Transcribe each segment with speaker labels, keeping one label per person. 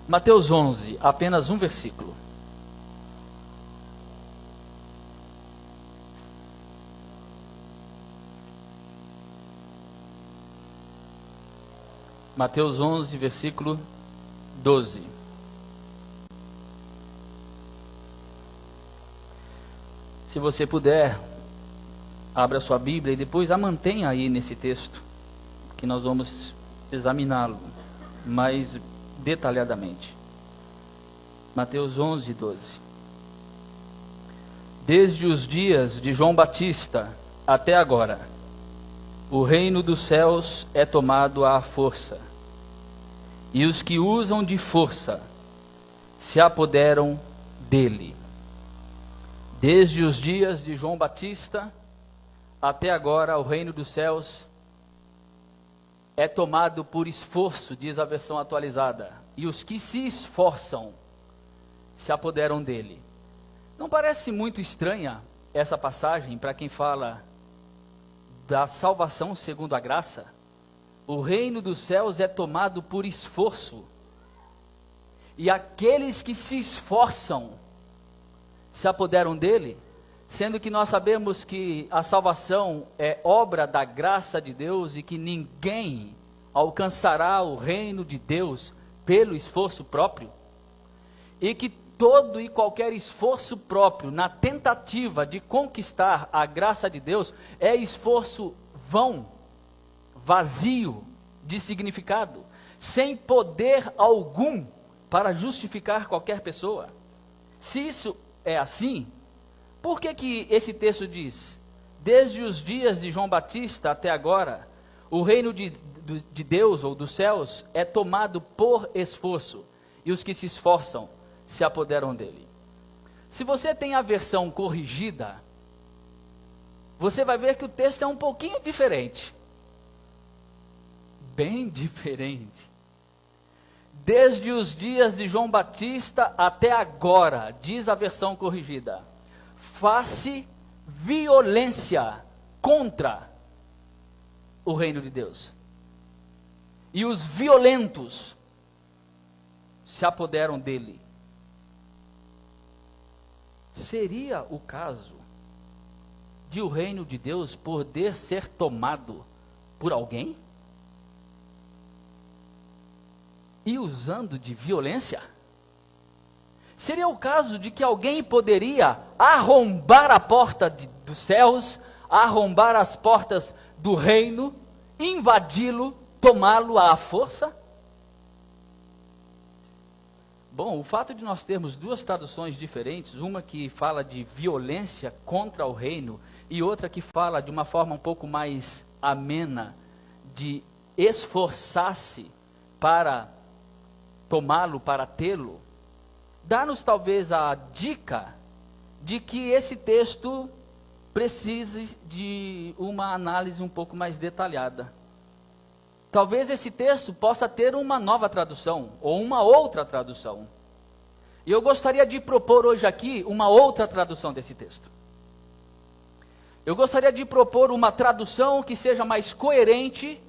Speaker 1: Mateus 11, apenas um versículo. Mateus 11, versículo 12. Se você puder, abra sua Bíblia e depois a mantenha aí nesse texto, que nós vamos examiná-lo mais detalhadamente. Mateus 11, 12. Desde os dias de João Batista até agora, o reino dos céus é tomado à força, e os que usam de força se apoderam dele. Desde os dias de João Batista até agora, o reino dos céus é tomado por esforço, diz a versão atualizada, e os que se esforçam se apoderam dele. Não parece muito estranha essa passagem para quem fala da salvação segundo a graça? O reino dos céus é tomado por esforço, e aqueles que se esforçam se apoderam dele, sendo que nós sabemos que a salvação é obra da graça de Deus e que ninguém alcançará o reino de Deus pelo esforço próprio, e que todo e qualquer esforço próprio na tentativa de conquistar a graça de Deus é esforço vão, vazio de significado, sem poder algum para justificar qualquer pessoa. Se isso é assim, por que esse texto diz: desde os dias de João Batista até agora, o reino de Deus ou dos céus é tomado por esforço, e os que se esforçam se apoderam dele? Se você tem a versão corrigida, você vai ver que o texto é um pouquinho diferente. Bem diferente. Desde os dias de João Batista até agora, diz a versão corrigida, faz-se violência contra o reino de Deus, e os violentos se apoderam dele. Seria o caso de o reino de Deus poder ser tomado por alguém? E usando de violência? Seria o caso de que alguém poderia arrombar a porta dos céus, arrombar as portas do reino, invadi-lo, tomá-lo à força? Bom, o fato de nós termos duas traduções diferentes, uma que fala de violência contra o reino e outra que fala de uma forma um pouco mais amena, de esforçar-se para tomá-lo, para tê-lo, dá-nos talvez a dica de que esse texto precise de uma análise um pouco mais detalhada. Talvez esse texto possa ter uma nova tradução, ou uma outra tradução. E eu gostaria de propor hoje aqui uma outra tradução desse texto. Eu gostaria de propor uma tradução que seja mais coerente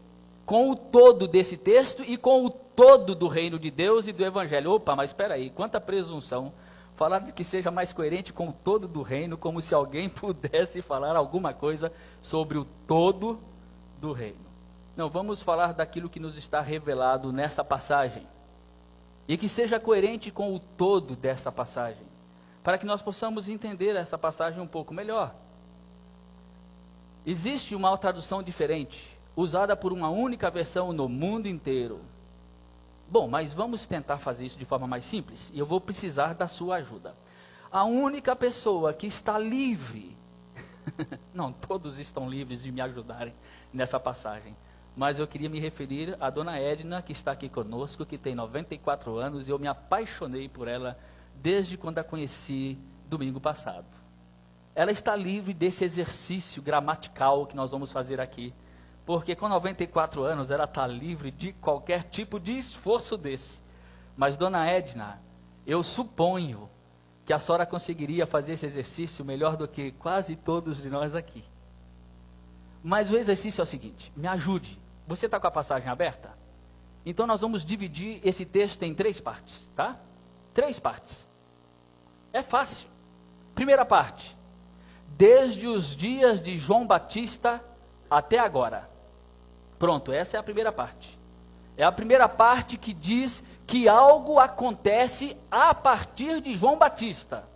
Speaker 1: com o todo desse texto e com o todo do reino de Deus e do Evangelho. Opa, mas espera aí, quanta presunção. Falar de que seja mais coerente com o todo do reino, como se alguém pudesse falar alguma coisa sobre o todo do reino. Não, vamos falar daquilo que nos está revelado nessa passagem, e que seja coerente com o todo dessa passagem, para que nós possamos entender essa passagem um pouco melhor. Existe uma tradução diferente, usada por uma única versão no mundo inteiro. Bom, mas vamos tentar fazer isso de forma mais simples, e eu vou precisar da sua ajuda. A única pessoa que está livre, não, todos estão livres de me ajudarem nessa passagem, mas eu queria me referir à dona Edna, que está aqui conosco, que tem 94 anos, e eu me apaixonei por ela desde quando a conheci domingo passado. Ela está livre desse exercício gramatical que nós vamos fazer aqui, porque com 94 anos ela está livre de qualquer tipo de esforço desse. Mas dona Edna, eu suponho que a senhora conseguiria fazer esse exercício melhor do que quase todos de nós aqui. Mas o exercício é o seguinte, me ajude. Você está com a passagem aberta? Então nós vamos dividir esse texto em 3 partes, tá? 3 partes. É fácil. Primeira parte. Desde os dias de João Batista até agora. Pronto, essa é a primeira parte. É a primeira parte que diz que algo acontece a partir de João Batista.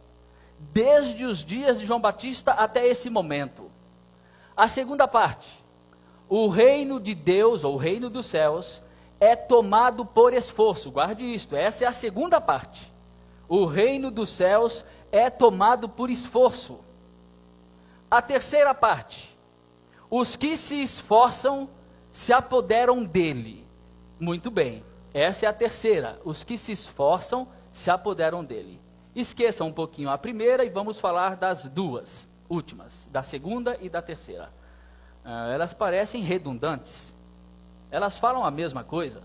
Speaker 1: Desde os dias de João Batista até esse momento. A segunda parte. O reino de Deus, ou o reino dos céus, é tomado por esforço. Guarde isto, essa é a segunda parte. O reino dos céus é tomado por esforço. A terceira parte. Os que se esforçam se apoderam dele. Muito bem, essa é a terceira. Os que se esforçam se apoderam dele. Esqueçam um pouquinho a primeira e vamos falar das 2 últimas, da segunda e da terceira. Elas parecem redundantes. Elas falam a mesma coisa.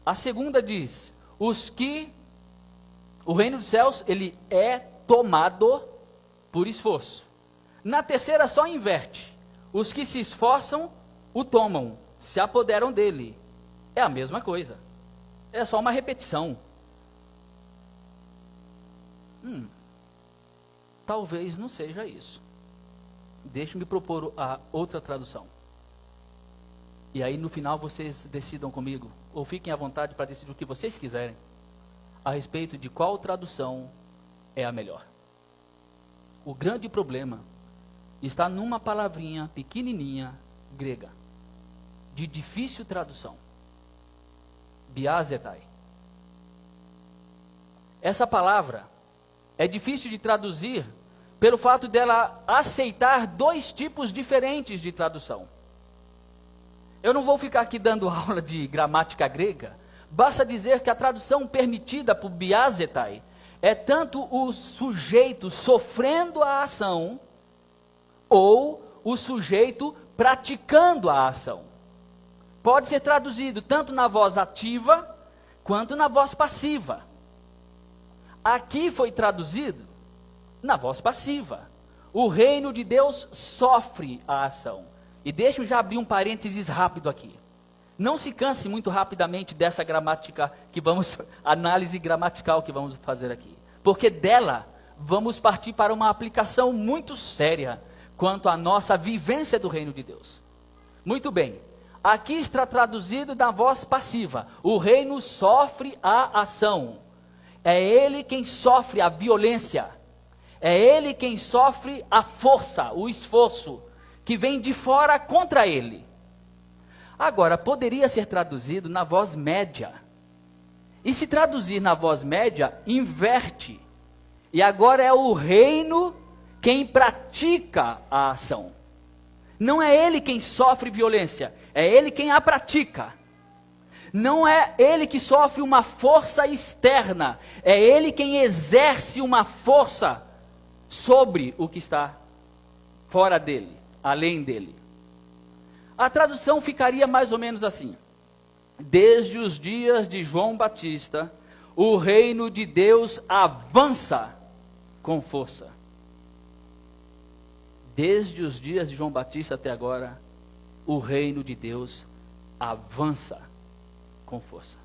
Speaker 1: A segunda diz, o reino dos céus, ele é tomado por esforço. Na terceira só inverte. Os que se esforçam, o tomam, se apoderam dele. É a mesma coisa. É só uma repetição. Talvez não seja isso. Deixe-me propor a outra tradução. E aí no final vocês decidam comigo, ou fiquem à vontade para decidir o que vocês quiserem, a respeito de qual tradução é a melhor. O grande problema está numa palavrinha pequenininha grega, de difícil tradução. Biazetai. Essa palavra é difícil de traduzir pelo fato dela aceitar 2 tipos diferentes de tradução. Eu não vou ficar aqui dando aula de gramática grega, basta dizer que a tradução permitida por biazetai é tanto o sujeito sofrendo a ação, ou o sujeito praticando a ação. Pode ser traduzido tanto na voz ativa, quanto na voz passiva. Aqui foi traduzido na voz passiva. O reino de Deus sofre a ação. E deixa eu já abrir um parênteses rápido aqui. Não se canse muito rapidamente dessa gramática análise gramatical que vamos fazer aqui. Porque dela vamos partir para uma aplicação muito séria quanto à nossa vivência do reino de Deus. Muito bem. Aqui está traduzido na voz passiva. O reino sofre a ação. É ele quem sofre a violência. É ele quem sofre a força, o esforço, que vem de fora contra ele. Agora, poderia ser traduzido na voz média. E se traduzir na voz média, inverte. E agora é o reino quem pratica a ação. Não é ele quem sofre violência, é ele quem a pratica. Não é ele que sofre uma força externa, é ele quem exerce uma força sobre o que está fora dele, além dele. A tradução ficaria mais ou menos assim: desde os dias de João Batista, o reino de Deus avança com força. Desde os dias de João Batista até agora, o reino de Deus avança com força.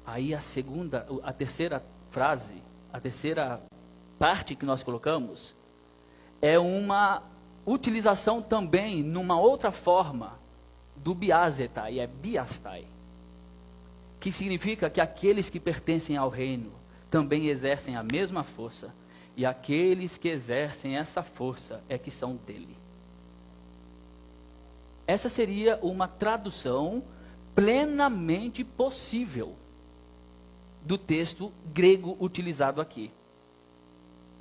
Speaker 1: Aí a terceira frase, a terceira parte que nós colocamos, é uma utilização também, numa outra forma, do biazetai, é biastai, que significa que aqueles que pertencem ao reino também exercem a mesma força, e aqueles que exercem essa força é que são dele. Essa seria uma tradução plenamente possível do texto grego utilizado aqui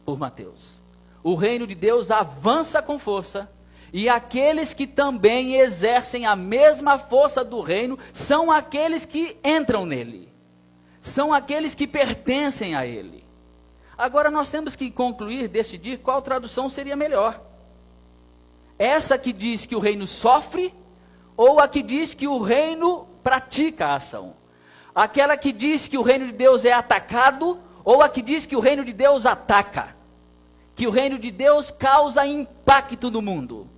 Speaker 1: por Mateus. O reino de Deus avança com força, e aqueles que também exercem a mesma força do reino são aqueles que entram nele, são aqueles que pertencem a ele. Agora nós temos que concluir, decidir qual tradução seria melhor. Essa que diz que o reino sofre, ou a que diz que o reino pratica a ação? Aquela que diz que o reino de Deus é atacado, ou a que diz que o reino de Deus ataca? Que o reino de Deus causa impacto no mundo?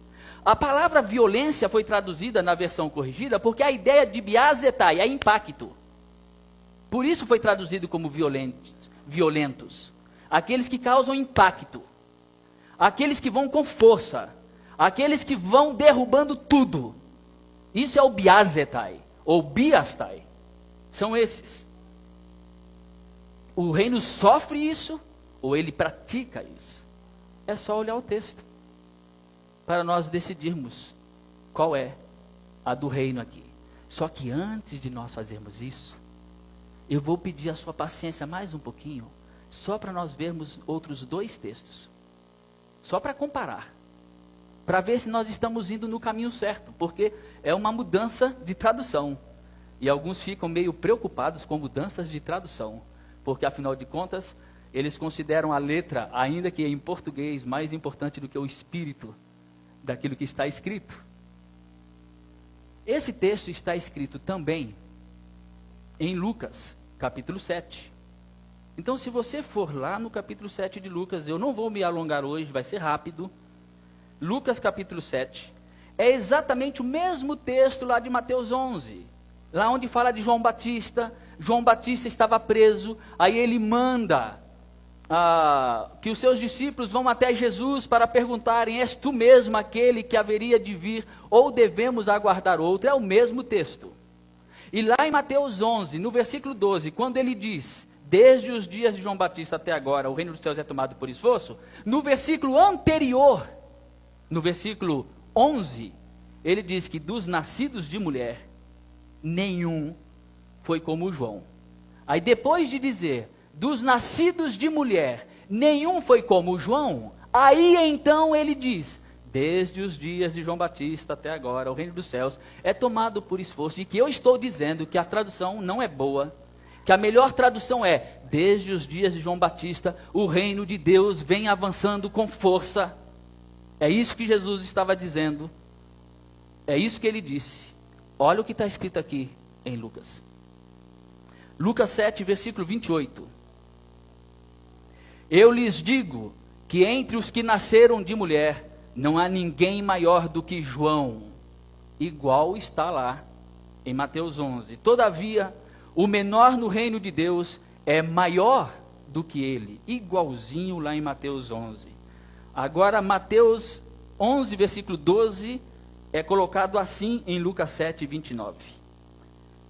Speaker 1: A palavra violência foi traduzida na versão corrigida porque a ideia de biazetai é impacto. Por isso foi traduzido como violentos. Aqueles que causam impacto. Aqueles que vão com força. Aqueles que vão derrubando tudo. Isso é o biazetai, ou biastai. São esses. O reino sofre isso, ou ele pratica isso. É só olhar o texto, para nós decidirmos qual é a do reino aqui. Só que antes de nós fazermos isso, eu vou pedir a sua paciência mais um pouquinho, só para nós vermos outros 2 textos. Só para comparar. Para ver se nós estamos indo no caminho certo, porque é uma mudança de tradução. E alguns ficam meio preocupados com mudanças de tradução, porque afinal de contas, eles consideram a letra, ainda que em português, mais importante do que o espírito daquilo que está escrito. Esse texto está escrito também em Lucas, capítulo 7. Então, se você for lá no capítulo 7 de Lucas, eu não vou me alongar hoje, vai ser rápido. Lucas capítulo 7, é exatamente o mesmo texto lá de Mateus 11, lá onde fala de João Batista. João Batista estava preso, aí ele manda que os seus discípulos vão até Jesus para perguntarem: és tu mesmo aquele que haveria de vir, ou devemos aguardar outro? É o mesmo texto. E lá em Mateus 11, no versículo 12, quando ele diz: desde os dias de João Batista até agora, o reino dos céus é tomado por esforço, no versículo anterior, no versículo 11, ele diz que dos nascidos de mulher, nenhum foi como João. Aí depois de dizer, dos nascidos de mulher, nenhum foi como João, aí então ele diz, desde os dias de João Batista até agora, o reino dos céus é tomado por esforço. E que eu estou dizendo que a tradução não é boa, que a melhor tradução é, desde os dias de João Batista, o reino de Deus vem avançando com força. É isso que Jesus estava dizendo. É isso que ele disse. Olha o que está escrito aqui em Lucas. Lucas 7, versículo 28. Eu lhes digo que entre os que nasceram de mulher, não há ninguém maior do que João. Igual está lá em Mateus 11. Todavia, o menor no reino de Deus é maior do que ele. Igualzinho lá em Mateus 11. Agora, Mateus 11, versículo 12, é colocado assim em Lucas 7, 29.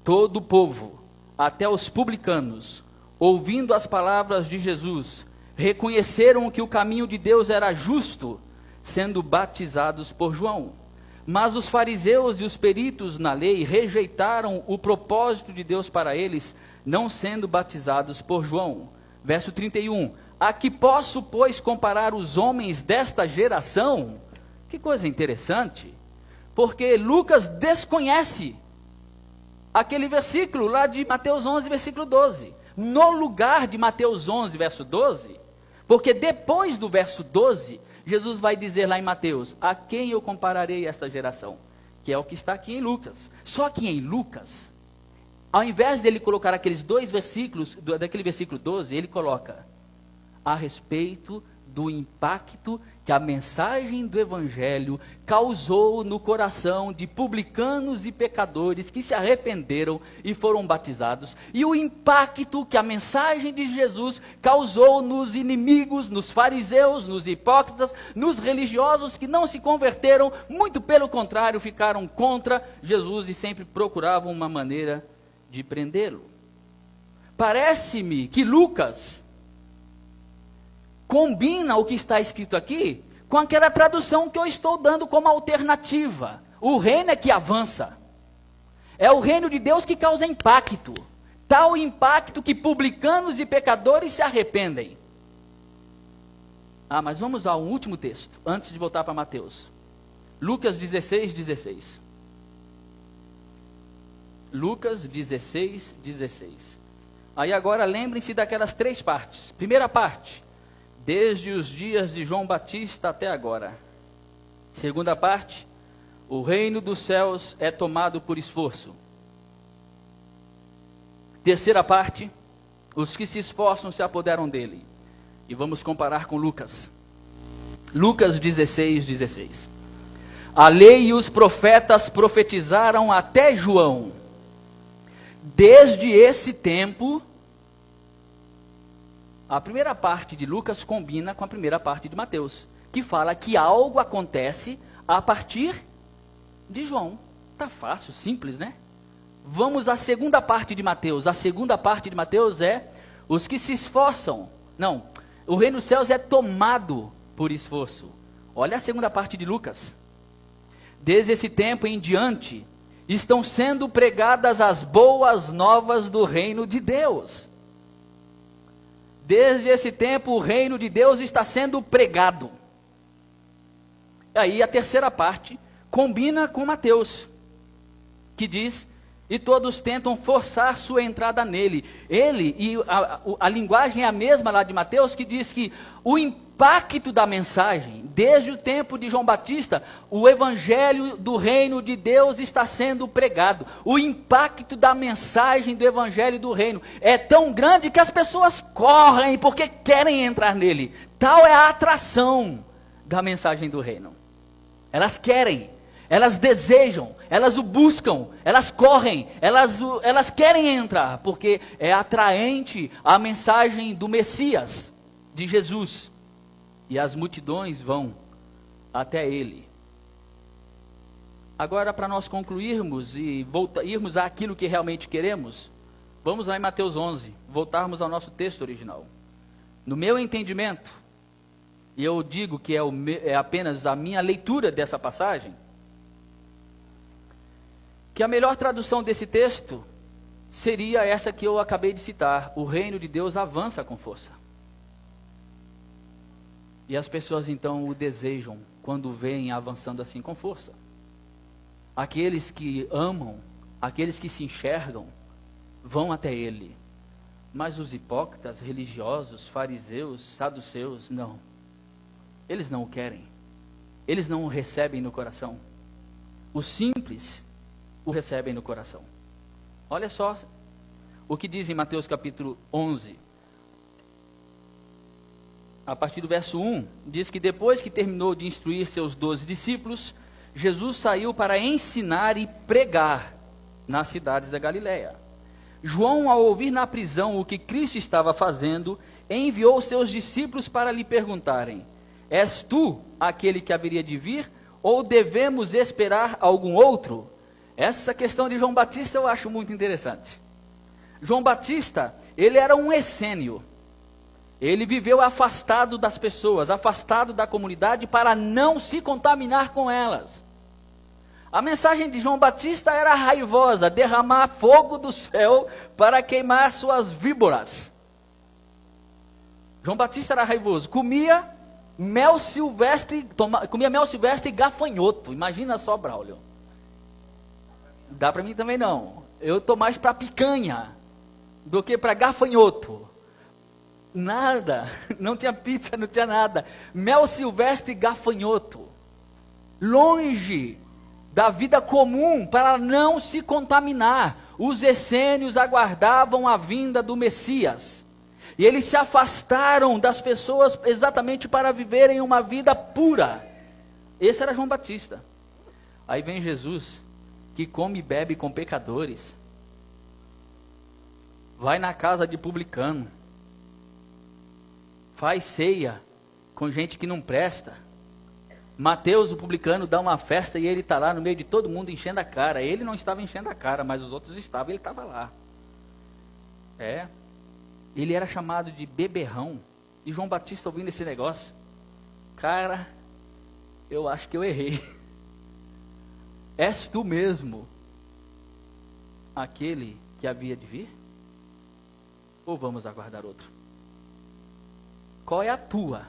Speaker 1: Todo o povo, até os publicanos, ouvindo as palavras de Jesus, reconheceram que o caminho de Deus era justo, sendo batizados por João. Mas os fariseus e os peritos na lei rejeitaram o propósito de Deus para eles, não sendo batizados por João. Verso 31. A que posso, pois, comparar os homens desta geração? Que coisa interessante, porque Lucas desconhece aquele versículo lá de Mateus 11, versículo 12. No lugar de Mateus 11, verso 12, porque depois do verso 12, Jesus vai dizer lá em Mateus, a quem eu compararei esta geração? Que é o que está aqui em Lucas. Só que em Lucas, ao invés dele colocar aqueles 2 versículos, daquele versículo 12, ele coloca a respeito do impacto que a mensagem do Evangelho causou no coração de publicanos e pecadores que se arrependeram e foram batizados, e o impacto que a mensagem de Jesus causou nos inimigos, nos fariseus, nos hipócritas, nos religiosos que não se converteram, muito pelo contrário, ficaram contra Jesus e sempre procuravam uma maneira de prendê-lo. Parece-me que Lucas combina o que está escrito aqui com aquela tradução que eu estou dando como alternativa. O reino é que avança. É o reino de Deus que causa impacto. Tal impacto que publicanos e pecadores se arrependem. Mas vamos ao último texto, antes de voltar para Mateus. Lucas 16, 16. Lucas 16, 16. Aí agora lembrem-se daquelas 3 partes. Primeira parte, desde os dias de João Batista até agora. Segunda parte, o reino dos céus é tomado por esforço. Terceira parte, os que se esforçam se apoderam dele. E vamos comparar com Lucas. Lucas 16, 16. A lei e os profetas profetizaram até João. Desde esse tempo, a primeira parte de Lucas combina com a primeira parte de Mateus, que fala que algo acontece a partir de João. Tá fácil, simples, né? Vamos à segunda parte de Mateus. A segunda parte de Mateus é os que se esforçam. Não, o reino dos céus é tomado por esforço. Olha a segunda parte de Lucas. Desde esse tempo em diante, estão sendo pregadas as boas novas do reino de Deus. Desde esse tempo o reino de Deus está sendo pregado. Aí a terceira parte combina com Mateus, que diz, e todos tentam forçar sua entrada nele. Ele, e a linguagem é a mesma lá de Mateus, que diz que o impacto da mensagem, desde o tempo de João Batista, o evangelho do reino de Deus está sendo pregado. O impacto da mensagem do evangelho do reino é tão grande que as pessoas correm porque querem entrar nele. Tal é a atração da mensagem do reino. Elas querem, elas desejam, elas o buscam, elas correm, elas querem entrar, porque é atraente a mensagem do Messias, de Jesus. E as multidões vão até ele. Agora, para nós concluirmos e irmos àquilo que realmente queremos, vamos lá em Mateus 11, voltarmos ao nosso texto original. No meu entendimento, e eu digo que é apenas a minha leitura dessa passagem, que a melhor tradução desse texto seria essa que eu acabei de citar: o reino de Deus avança com força. E as pessoas então o desejam quando veem avançando assim com força. Aqueles que amam, aqueles que se enxergam, vão até ele. Mas os hipócritas, religiosos, fariseus, saduceus, não. Eles não o querem. Eles não o recebem no coração. Os simples o recebem no coração. Olha só o que diz em Mateus capítulo 11. A partir do verso 1, diz que depois que terminou de instruir seus 12 discípulos, Jesus saiu para ensinar e pregar nas cidades da Galileia. João, ao ouvir na prisão o que Cristo estava fazendo, enviou seus discípulos para lhe perguntarem: és tu aquele que haveria de vir, ou devemos esperar algum outro? Essa questão de João Batista eu acho muito interessante. João Batista, ele era um essênio. Ele viveu afastado das pessoas, afastado da comunidade, para não se contaminar com elas. A mensagem de João Batista era raivosa: derramar fogo do céu para queimar suas víboras. João Batista era raivoso, comia mel silvestre e gafanhoto. Imagina só, Braulio. Dá para mim também não. Eu estou mais para picanha do que para gafanhoto. Nada, não tinha pizza, não tinha nada. Mel silvestre e gafanhoto. Longe da vida comum, para não se contaminar. Os essênios aguardavam a vinda do Messias. E eles se afastaram das pessoas exatamente para viverem uma vida pura. Esse era João Batista. Aí vem Jesus, que come e bebe com pecadores. Vai na casa de publicano. Faz ceia com gente que não presta. Mateus, o publicano, dá uma festa e ele está lá no meio de todo mundo enchendo a cara. Ele não estava enchendo a cara, mas os outros estavam, ele estava lá. Ele era chamado de beberrão. E João Batista ouvindo esse negócio: cara, eu acho que eu errei. És tu mesmo aquele que havia de vir? Ou vamos aguardar outro? Qual é a tua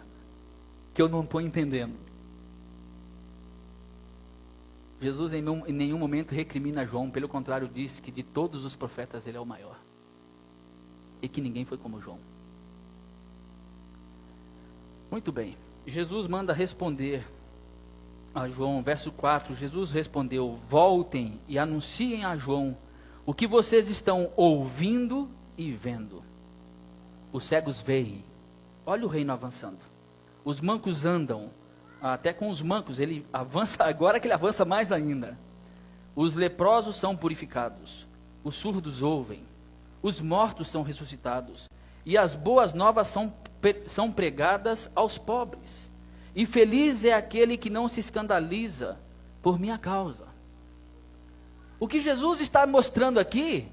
Speaker 1: que eu não estou entendendo? Jesus em nenhum momento recrimina João, pelo contrário, diz que de todos os profetas ele é o maior. E que ninguém foi como João. Muito bem, Jesus manda responder a João, verso 4, Jesus respondeu: voltem e anunciem a João o que vocês estão ouvindo e vendo. Os cegos veem, olha o reino avançando. Os mancos andam, até com os mancos, ele avança, agora que ele avança mais ainda. Os leprosos são purificados, os surdos ouvem, os mortos são ressuscitados, e as boas novas são pregadas aos pobres. E feliz é aquele que não se escandaliza por minha causa. O que Jesus está mostrando aqui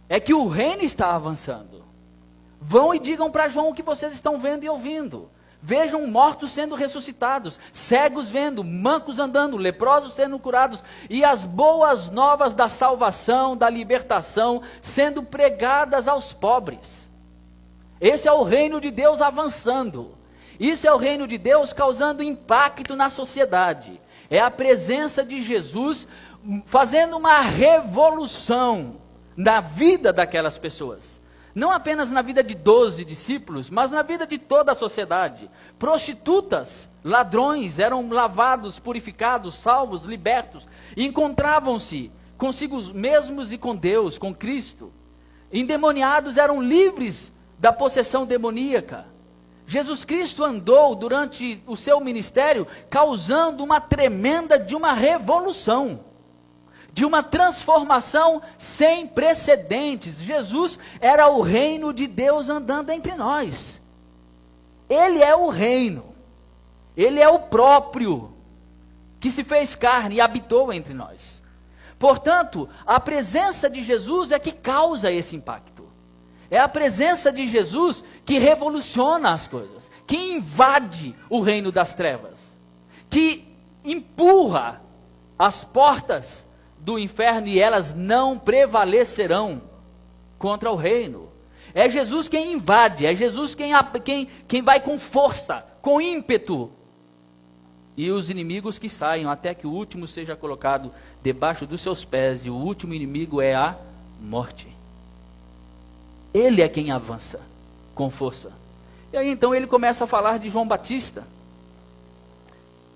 Speaker 1: é que o reino está avançando. Vão e digam para João o que vocês estão vendo e ouvindo. Vejam mortos sendo ressuscitados, cegos vendo, mancos andando, leprosos sendo curados, e as boas novas da salvação, da libertação, sendo pregadas aos pobres. Esse é o reino de Deus avançando. Isso é o reino de Deus causando impacto na sociedade. É a presença de Jesus fazendo uma revolução na vida daquelas pessoas. Não apenas na vida de 12 discípulos, mas na vida de toda a sociedade. Prostitutas, ladrões eram lavados, purificados, salvos, libertos. Encontravam-se consigo mesmos e com Deus, com Cristo. Endemoniados eram livres da possessão demoníaca. Jesus Cristo andou durante o seu ministério causando uma tremenda de uma revolução, de uma transformação sem precedentes. Jesus era o reino de Deus andando entre nós. Ele é o reino. Ele é o próprio que se fez carne e habitou entre nós. Portanto, a presença de Jesus é que causa esse impacto. É a presença de Jesus que revoluciona as coisas, que invade o reino das trevas, que empurra as portas do inferno e elas não prevalecerão contra o reino. É Jesus quem invade, é Jesus quem vai com força, com ímpeto. E os inimigos que saiam até que o último seja colocado debaixo dos seus pés, e o último inimigo é a morte. Ele é quem avança com força. E aí então ele começa a falar de João Batista.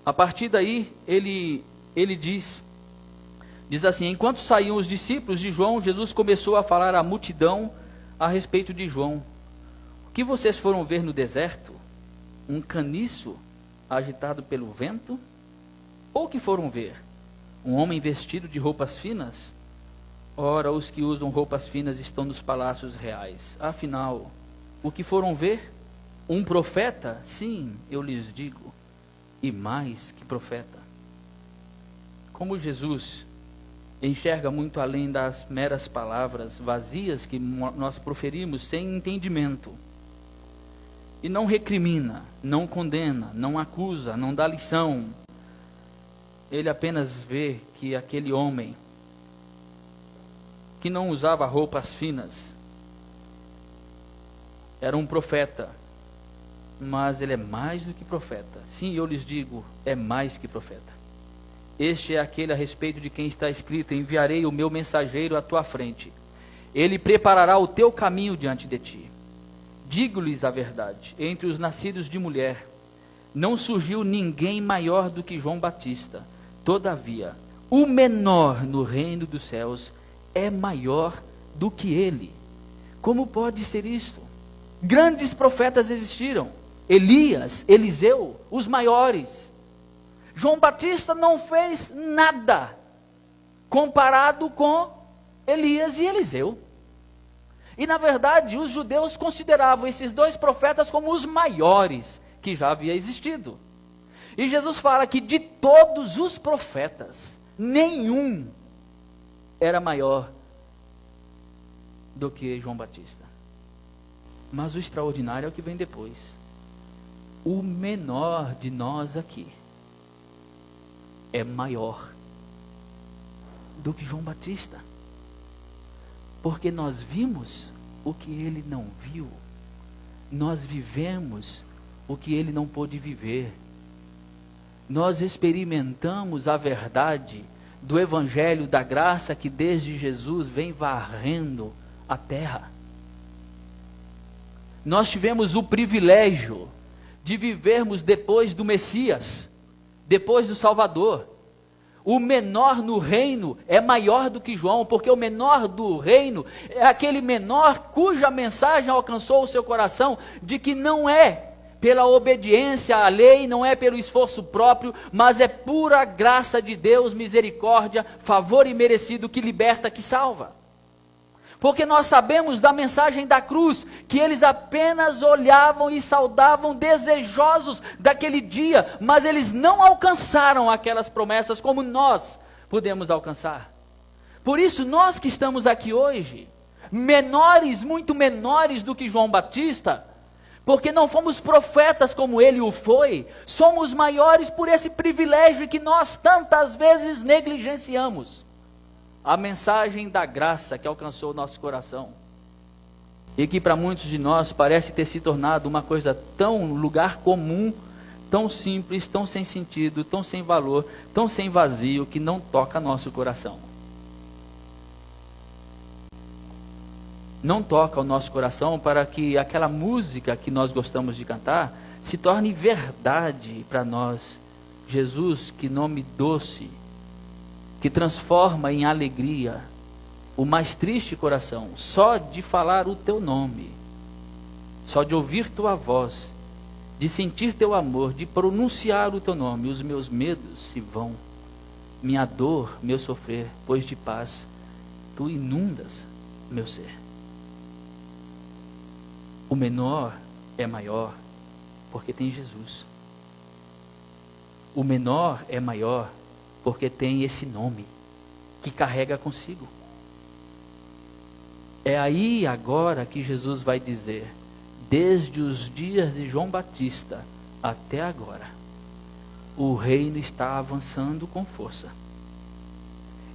Speaker 1: A partir daí ele diz assim: enquanto saíam os discípulos de João, Jesus começou a falar à multidão a respeito de João. O que vocês foram ver no deserto? Um caniço agitado pelo vento? Ou o que foram ver? Um homem vestido de roupas finas? Ora, os que usam roupas finas estão nos palácios reais. Afinal, o que foram ver? Um profeta? Sim, eu lhes digo, e mais que profeta. Como Jesus enxerga muito além das meras palavras vazias que nós proferimos sem entendimento, e não recrimina, não condena, não acusa, não dá lição. Ele apenas vê que aquele homem que não usava roupas finas era um profeta, mas ele é mais do que profeta. Sim, eu lhes digo, é mais que profeta. Este é aquele a respeito de quem está escrito: enviarei o meu mensageiro à tua frente, ele preparará o teu caminho diante de ti. Digo-lhes a verdade, entre os nascidos de mulher, não surgiu ninguém maior do que João Batista. Todavia, o menor no reino dos céus é maior do que ele. Como pode ser isto? Grandes profetas existiram: Elias, Eliseu, os maiores. João Batista não fez nada comparado com Elias e Eliseu. E na verdade, os judeus consideravam esses dois profetas como os maiores que já havia existido. E Jesus fala que de todos os profetas, nenhum era maior do que João Batista. Mas o extraordinário é o que vem depois. O menor de nós aqui é maior do que João Batista. Porque nós vimos o que ele não viu. Nós vivemos o que ele não pôde viver. Nós experimentamos a verdade do Evangelho da graça que desde Jesus vem varrendo a terra. Nós tivemos o privilégio de vivermos depois do Messias, depois do Salvador. O menor no reino é maior do que João, porque o menor do reino é aquele menor cuja mensagem alcançou o seu coração de que não é pela obediência à lei, não é pelo esforço próprio, mas é pura graça de Deus, misericórdia, favor imerecido que liberta, que salva. Porque nós sabemos da mensagem da cruz, que eles apenas olhavam e saudavam desejosos daquele dia, mas eles não alcançaram aquelas promessas como nós podemos alcançar. Por isso, nós que estamos aqui hoje, menores, muito menores do que João Batista, porque não fomos profetas como ele o foi, somos maiores por esse privilégio que nós tantas vezes negligenciamos. A mensagem da graça que alcançou o nosso coração, e que para muitos de nós parece ter se tornado uma coisa tão lugar comum, tão simples, tão sem sentido, tão sem valor, tão sem vazio, que não toca nosso coração. Não toca o nosso coração para que aquela música que nós gostamos de cantar se torne verdade para nós. Jesus, que nome doce, que transforma em alegria o mais triste coração, só de falar o teu nome, só de ouvir tua voz, de sentir teu amor, de pronunciar o teu nome, os meus medos se vão, minha dor, meu sofrer, pois de paz tu inundas meu ser. O menor é maior porque tem Jesus. O menor é maior porque tem esse nome que carrega consigo. É aí agora que Jesus vai dizer, desde os dias de João Batista até agora, o reino está avançando com força.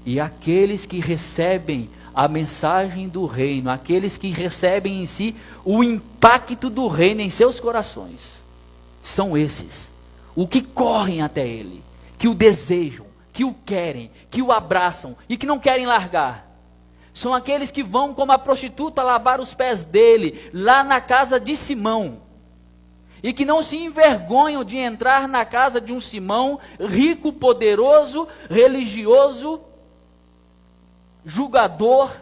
Speaker 1: E aqueles que recebem a mensagem do reino, aqueles que recebem em si o impacto do reino em seus corações, são esses, o que correm até ele, que o desejam, que o querem, que o abraçam e que não querem largar. São aqueles que vão como a prostituta lavar os pés dele, lá na casa de Simão, e que não se envergonham de entrar na casa de um Simão, rico, poderoso, religioso, julgador,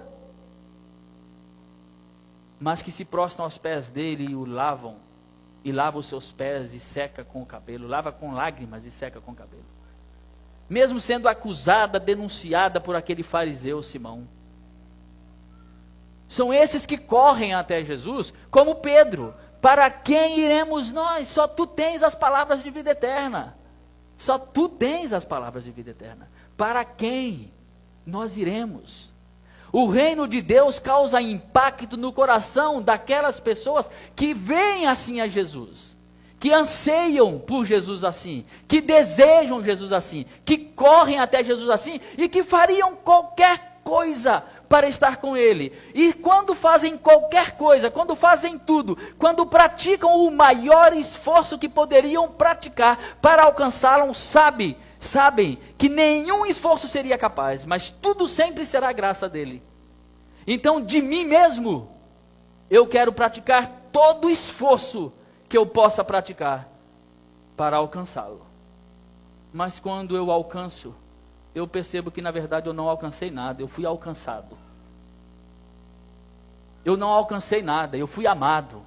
Speaker 1: mas que se prostram aos pés dele e o lavam, e lava os seus pés e seca com o cabelo, lava com lágrimas e seca com o cabelo. Mesmo sendo acusada, denunciada por aquele fariseu Simão. São esses que correm até Jesus, como Pedro. Para quem iremos nós? Só tu tens as palavras de vida eterna. Só tu tens as palavras de vida eterna. Para quem nós iremos? O reino de Deus causa impacto no coração daquelas pessoas que veem assim a Jesus, que anseiam por Jesus assim, que desejam Jesus assim, que correm até Jesus assim e que fariam qualquer coisa para estar com Ele. E quando fazem qualquer coisa, quando fazem tudo, quando praticam o maior esforço que poderiam praticar para alcançá-lo, sabem que nenhum esforço seria capaz, mas tudo sempre será graça dele. Então, de mim mesmo, eu quero praticar todo o esforço que eu possa praticar para alcançá-lo. Mas quando eu alcanço, eu percebo que na verdade eu não alcancei nada, eu fui alcançado. Eu não alcancei nada, eu fui amado.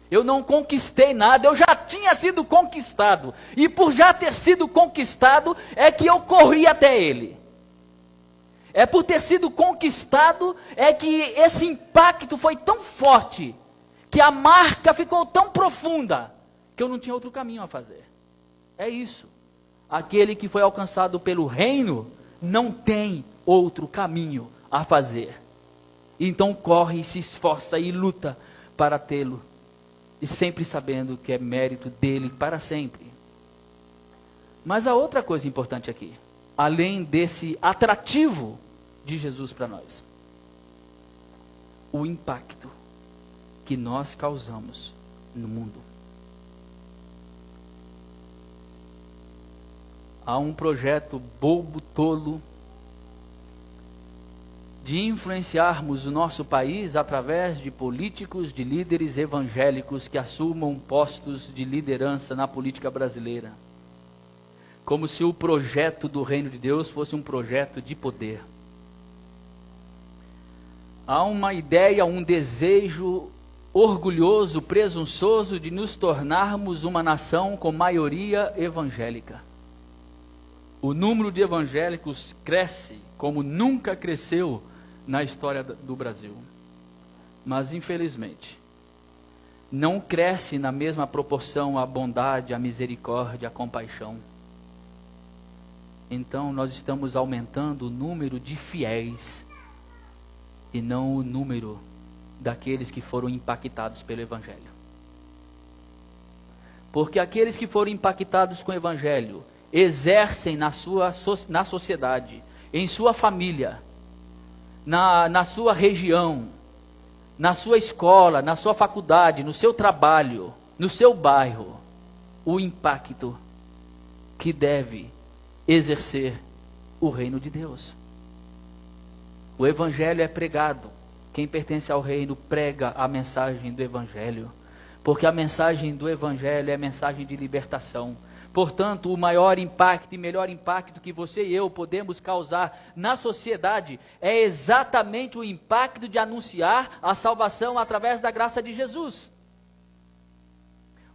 Speaker 1: Eu não conquistei nada, eu já tinha sido conquistado. E por já ter sido conquistado, é que eu corri até Ele. É por ter sido conquistado, é que esse impacto foi tão forte, que a marca ficou tão profunda, que eu não tinha outro caminho a fazer. É isso. Aquele que foi alcançado pelo reino, não tem outro caminho a fazer. Então corre, se esforça e luta para tê-lo. E sempre sabendo que é mérito dele para sempre. Mas há outra coisa importante aqui. Além desse atrativo de Jesus para nós. O impacto que nós causamos no mundo. Há um projeto bobo, tolo, de influenciarmos o nosso país através de políticos, de líderes evangélicos que assumam postos de liderança na política brasileira. Como se o projeto do reino de Deus fosse um projeto de poder. Há uma ideia, um desejo orgulhoso, presunçoso de nos tornarmos uma nação com maioria evangélica. O número de evangélicos cresce como nunca cresceu na história do Brasil. Mas, infelizmente, não cresce na mesma proporção a bondade, a misericórdia, a compaixão. Então, nós estamos aumentando o número de fiéis e não o número daqueles que foram impactados pelo Evangelho. Porque aqueles que foram impactados com o Evangelho exercem na sociedade, em sua família, na sua região, na sua escola, na sua faculdade, no seu trabalho, no seu bairro, o impacto que deve exercer o reino de Deus. O Evangelho é pregado. Quem pertence ao reino prega a mensagem do Evangelho, porque a mensagem do Evangelho é a mensagem de libertação. Portanto, o maior impacto e melhor impacto que você e eu podemos causar na sociedade é exatamente o impacto de anunciar a salvação através da graça de Jesus.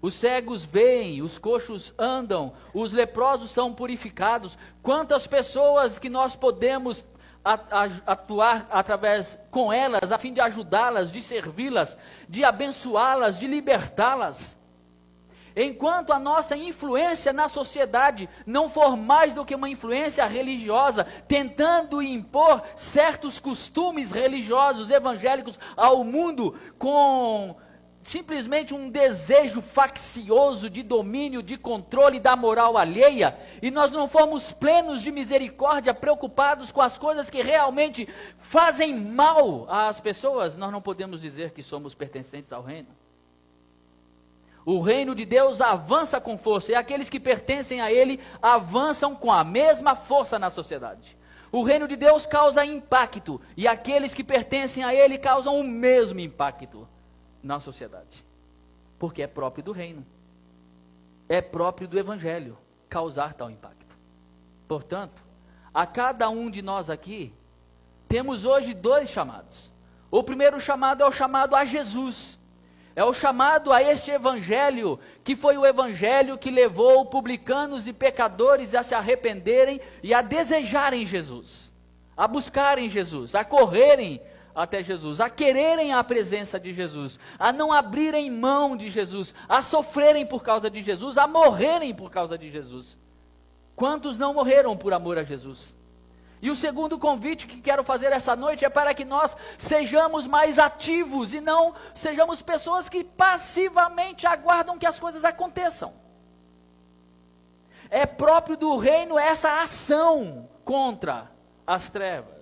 Speaker 1: Os cegos veem, os coxos andam, os leprosos são purificados. Quantas pessoas que nós podemos atuar através com elas, a fim de ajudá-las, de servi-las, de abençoá-las, de libertá-las. Enquanto a nossa influência na sociedade não for mais do que uma influência religiosa, tentando impor certos costumes religiosos evangélicos ao mundo, com simplesmente um desejo faccioso de domínio, de controle da moral alheia, e nós não formos plenos de misericórdia, preocupados com as coisas que realmente fazem mal às pessoas, nós não podemos dizer que somos pertencentes ao reino. O reino de Deus avança com força, e aqueles que pertencem a ele avançam com a mesma força na sociedade. O reino de Deus causa impacto, e aqueles que pertencem a ele causam o mesmo impacto na sociedade, porque é próprio do reino, é próprio do Evangelho causar tal impacto. Portanto, a cada um de nós aqui, temos hoje dois chamados. O primeiro chamado é o chamado a Jesus, é o chamado a este Evangelho, que foi o Evangelho que levou publicanos e pecadores a se arrependerem e a desejarem Jesus, a buscarem Jesus, a correrem até Jesus, a quererem a presença de Jesus, a não abrirem mão de Jesus, a sofrerem por causa de Jesus, a morrerem por causa de Jesus. Quantos não morreram por amor a Jesus? E o segundo convite que quero fazer essa noite é para que nós sejamos mais ativos e não sejamos pessoas que passivamente aguardam que as coisas aconteçam. É próprio do reino essa ação contra as trevas.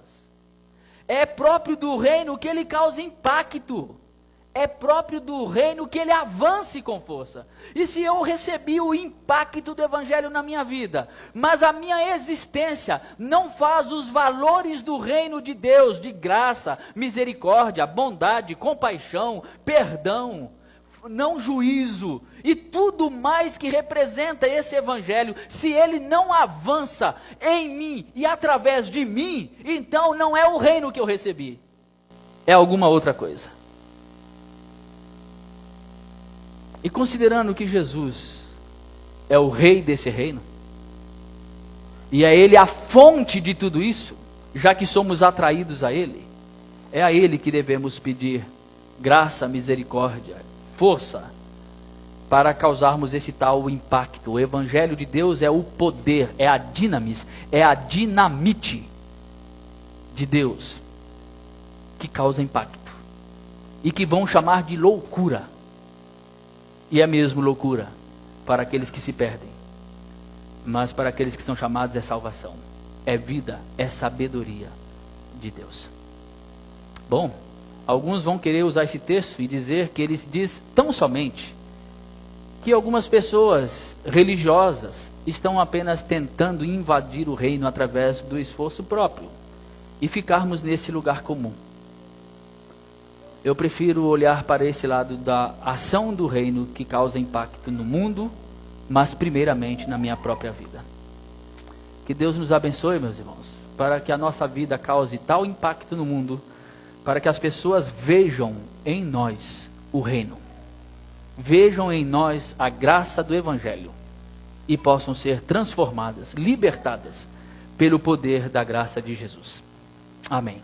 Speaker 1: É próprio do reino que ele cause impacto. É próprio do reino que ele avance com força. E se eu recebi o impacto do Evangelho na minha vida, mas a minha existência não faz os valores do reino de Deus, de graça, misericórdia, bondade, compaixão, perdão, não juízo, e tudo mais que representa esse Evangelho, se ele não avança em mim e através de mim, então não é o reino que eu recebi, é alguma outra coisa. E considerando que Jesus é o rei desse reino, e é ele a fonte de tudo isso, já que somos atraídos a ele, é a ele que devemos pedir graça, misericórdia, força, para causarmos esse tal impacto. O Evangelho de Deus é o poder, é a dinamis, é a dinamite de Deus, que causa impacto, e que vão chamar de loucura, e é mesmo loucura, para aqueles que se perdem, mas para aqueles que são chamados é salvação, é vida, é sabedoria de Deus. Bom, alguns vão querer usar esse texto e dizer que ele diz tão somente que algumas pessoas religiosas estão apenas tentando invadir o reino através do esforço próprio e ficarmos nesse lugar comum. Eu prefiro olhar para esse lado da ação do reino que causa impacto no mundo, mas primeiramente na minha própria vida. Que Deus nos abençoe, meus irmãos, para que a nossa vida cause tal impacto no mundo, para que as pessoas vejam em nós o reino. Vejam em nós a graça do Evangelho e possam ser transformadas, libertadas pelo poder da graça de Jesus. Amém.